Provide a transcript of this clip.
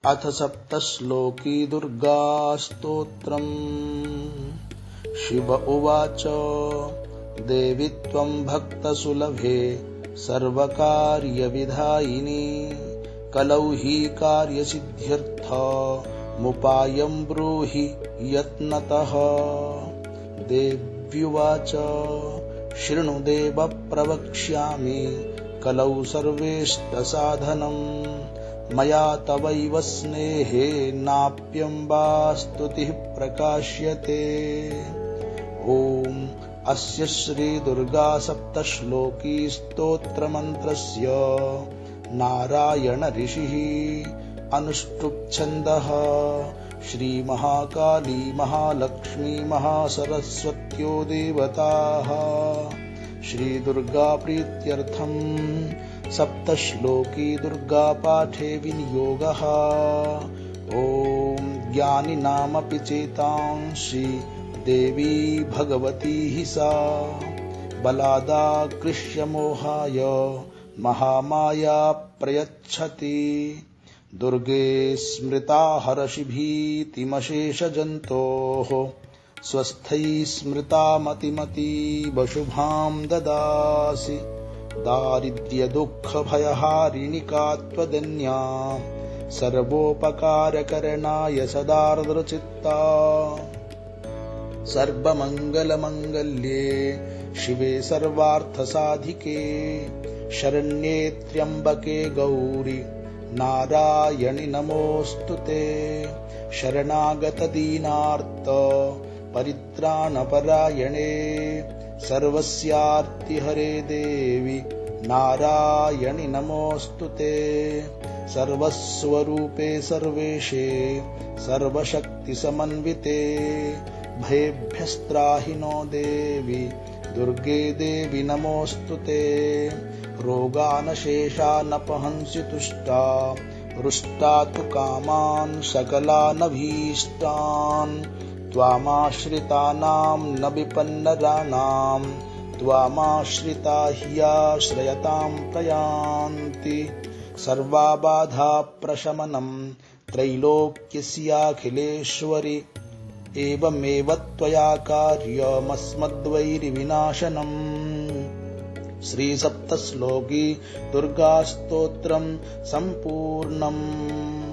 अथ सप्तश्लोकी दुर्गास्तोत्रम्। शिव उवाच देवि त्वं भक्तसुलभे सर्वकार्यविधायिनी कलौ हि कार्यसिद्ध्यर्थमुपायं ब्रूहि यत्नतः। देव्युवाच शृणु देव प्रवक्ष्यामि कलौ सर्वेष्टसाधनम् मया तवैव स्नेहेनाप्यं वा स्तुतिः प्रकाश्यते। ॐ अस्य श्रीदुर्गा सप्तश्लोकी स्तोत्रमन्त्रस्य नारायण ऋषिः अनुष्टुप् छन्दः श्रीमहाकाली महालक्ष्मी महासरस्वत्यो देवताः। श्रीदुर्गा प्रीत्यर्थम् सप्तश्लोकी दुर्गा पाठे विनियोगः। ॐ ज्ञानिनामपि चेतांसि देवी भगवती हि सा बलादाकृष्य मोहाय महामाया प्रयच्छति। दुर्गे स्मृता हरषि भीतिमशेषजन्तोः स्वस्थैः स्मृता मतिमतीवशुभां ददासि। दारिद्र्यदुःखभयहारिणिका त्वदन्या सर्वोपकारकरणाय सदार्द्रचित्ता। सर्वमङ्गलमङ्गल्ये शिवे सर्वार्थसाधिके शरण्ये त्र्यम्बके गौरि नारायणि नमोऽस्तुते। शरणागतदीनार्त परित्राणपरायणे सर्वस्यार्तिहरे देवि नारायणि नमोऽस्तुते। सर्वस्वरूपे सर्वेशे सर्वशक्तिसमन्विते भयेभ्यस्त्राहि नो देवि दुर्गे देवि नमोऽस्तुते। रोगानशेषानपहंसि तुष्टा रुष्टा तु कामान् सकलानभीष्टान्। त्वामाश्रितानां न विपन्नराणां त्वामाश्रिता ह्याश्रयतां प्रयान्ति। सर्वाबाधाप्रशमनं त्रैलोक्यस्याखिलेश्वरि एवमेव त्वया कार्यमस्मद्वैरिविनाशनम्। श्रीसप्तश्लोकी दुर्गास्तोत्रं सम्पूर्णम्।